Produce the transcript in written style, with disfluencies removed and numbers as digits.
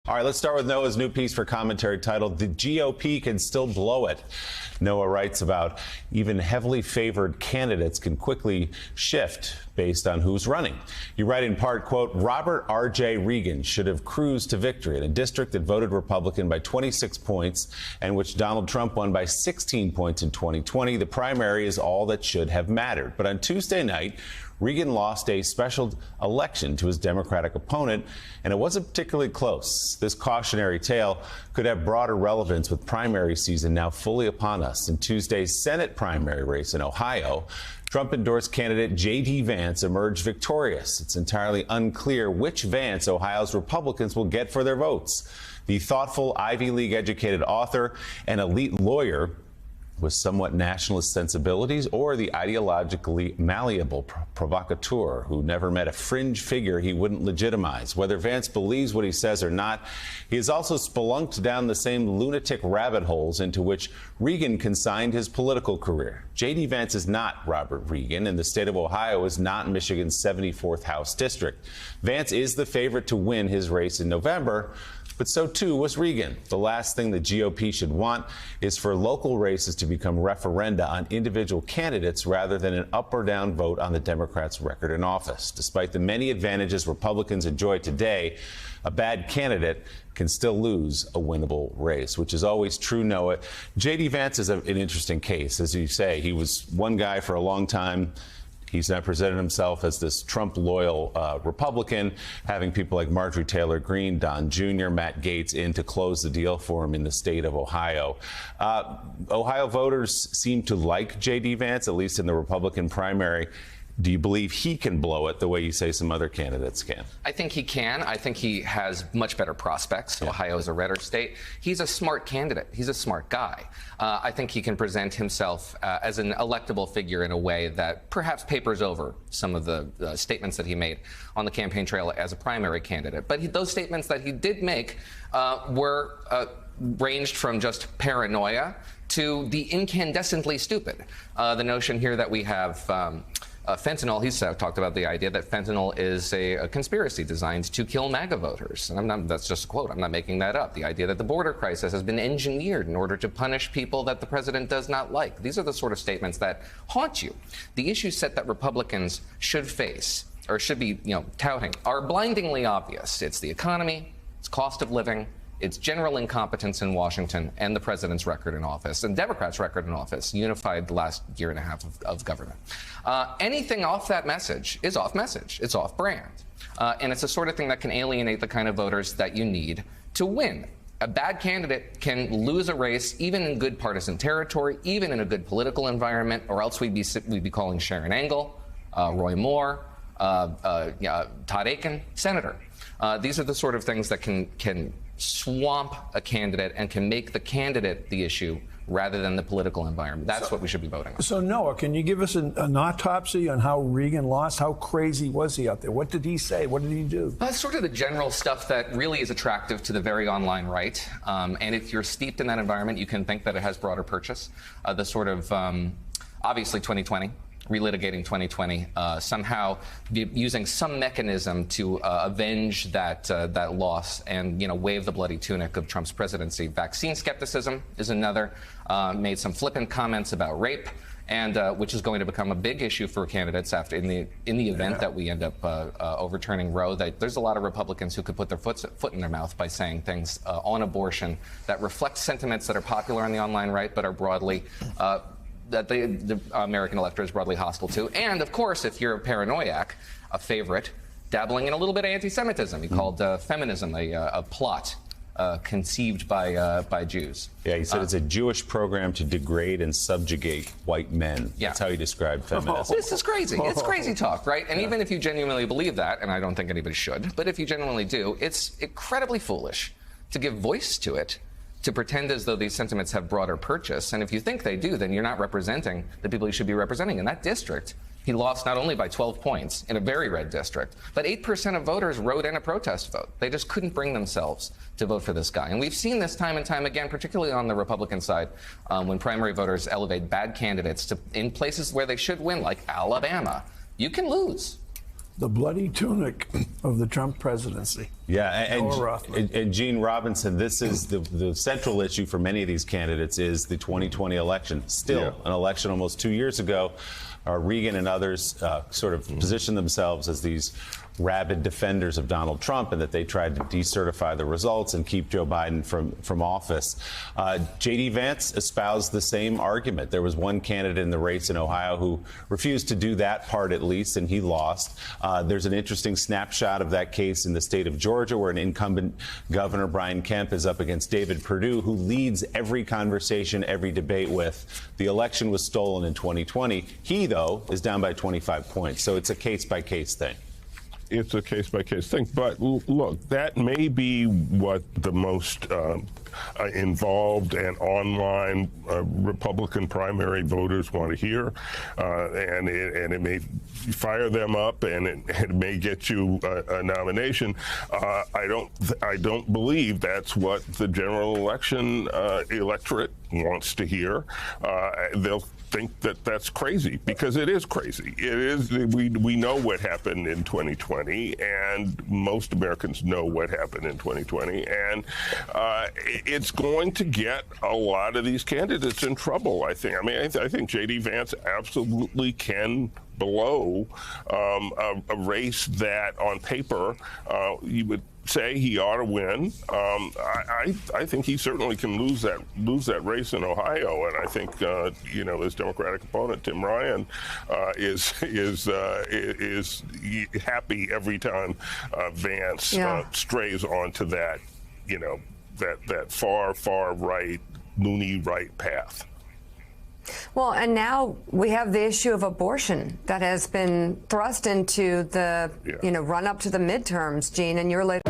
All right, let's start with Noah's new piece for commentary titled, "The GOP Can Still Blow It." Noah writes about even heavily favored candidates can quickly shift based on who's running. You write in part, quote, "Robert R.J. Reagan should have cruised to victory in a district that voted Republican by 26 points and which Donald Trump won by 16 points in 2020. The primary is all that should have mattered." But on Tuesday night, Reagan lost a special election to his Democratic opponent, and it wasn't particularly close. This cautionary tale could have broader relevance with primary season now fully upon us. In Tuesday's Senate primary race in Ohio, Trump-endorsed candidate J.D. Vance emerged victorious. It's entirely unclear which Vance Ohio's Republicans will get for their votes. The thoughtful, Ivy League-educated author and elite lawyer with somewhat nationalist sensibilities, or the ideologically malleable provocateur who never met a fringe figure he wouldn't legitimize. Whether Vance believes what he says or not, he has also spelunked down the same lunatic rabbit holes into which Reagan consigned his political career. J.D. Vance is not Robert Reagan, and the state of Ohio is not Michigan's 74th House district. Vance is the favorite to win his race in November, but so too was Reagan. The last thing the GOP should want is for local races to become referenda on individual candidates rather than an up or down vote on the Democrats' record in office. Despite the many advantages Republicans enjoy today, a bad candidate can still lose a winnable race, which is always true, Noah. J.D. Vance is an interesting case. As you say, he was one guy for a long time. He's now presented himself as this Trump-loyal Republican, having people like Marjorie Taylor Greene, Don Jr., Matt Gaetz in to close the deal for him in the state of Ohio. Ohio voters seem to like J.D. Vance, at least in the Republican primary. Do you believe he can blow it the way you say some other candidates can? I think he can. I think he has much better prospects. Yeah. Ohio is a redder state. He's a smart candidate. He's a smart guy. I think he can present himself as an electable figure in a way that perhaps papers over some of the statements that he made on the campaign trail as a primary candidate. But those statements that he did make were ranged from just paranoia to the incandescently stupid. The notion here that we have fentanyl, he's talked about the idea that fentanyl is a conspiracy designed to kill MAGA voters. And that's just a quote. I'm not making that up. The idea that the border crisis has been engineered in order to punish people that the president does not like. These are the sort of statements that haunt you. The issue set that Republicans should face, or should be, touting, are blindingly obvious. It's the economy, it's cost of living, it's general incompetence in Washington, and the president's record in office, and Democrats' record in office, unified the last year and a half of government. Anything off that message is off message. It's off brand. And it's the sort of thing that can alienate the kind of voters that you need to win. A bad candidate can lose a race, even in good partisan territory, even in a good political environment, or else we'd be calling Sharon Angle, Roy Moore, Todd Aiken, senator. These are the sort of things that can swamp a candidate and can make the candidate the issue rather than the political environment. That's what we should be voting on. So, Noah, can you give us an autopsy on how Reagan lost? How crazy was he out there? What did he say? What did he do? Sort of the general stuff that really is attractive to the very online right. And if you're steeped in that environment, you can think that it has broader purchase. The sort of, obviously, 2020. Relitigating 2020, somehow using some mechanism to avenge that loss and wave the bloody tunic of Trump's presidency. Vaccine skepticism is another. Made some flippant comments about rape, and which is going to become a big issue for candidates after in the event that we end up overturning Roe. That there's a lot of Republicans who could put their foot in their mouth by saying things on abortion that reflect sentiments that are popular on the online right, but are broadly that the American electorate is broadly hostile to. And, of course, if you're a paranoiac, a favorite, dabbling in a little bit of anti-Semitism. He called feminism a plot conceived by Jews. Yeah, he said it's a Jewish program to degrade and subjugate white men. Yeah. That's how he described feminism. This is crazy. It's crazy talk, right? And even if you genuinely believe that, and I don't think anybody should, but if you genuinely do, it's incredibly foolish to give voice to it, to pretend as though these sentiments have broader purchase. And if you think they do, then you're not representing the people you should be representing. In that district, he lost not only by 12 points in a very red district, but 8% of voters wrote in a protest vote. They just couldn't bring themselves to vote for this guy. And we've seen this time and time again, particularly on the Republican side, when primary voters elevate bad candidates in places where they should win, like Alabama. You can lose. The bloody tunic of the Trump presidency. Yeah, Noah Rothman. and Gene Robinson, this is the central issue for many of these candidates is the 2020 election. Still, an election almost 2 years ago, Regan and others sort of positioned themselves as these rabid defenders of Donald Trump, and that they tried to decertify the results and keep Joe Biden from office. J.D. Vance espoused the same argument. There was one candidate in the race in Ohio who refused to do that part, at least, and he lost. There's an interesting snapshot of that case in the state of Georgia, where an incumbent governor, Brian Kemp, is up against David Perdue, who leads every conversation, every debate with the election was stolen in 2020. He, though, is down by 25 points. So it's a case-by-case thing. It's a case-by-case thing. But look, that may be what the most involved and online Republican primary voters want to hear, and it may fire them up, and it may get you a nomination. I don't believe that's what the general election electorate wants to hear. They'll think that that's crazy, because it is crazy. It is. We know what happened in 2020, and most Americans know what happened in 2020, and it's going to get a lot of these candidates in trouble, I think. I mean, I think J.D. Vance absolutely can blow a race that on paper you would say he ought to win. I think he certainly can lose that race in Ohio, and I think his Democratic opponent Tim Ryan is happy every time Vance strays onto that that far right loony right path. Well, and now we have the issue of abortion that has been thrust into the run up to the midterms, Gene, and your latest.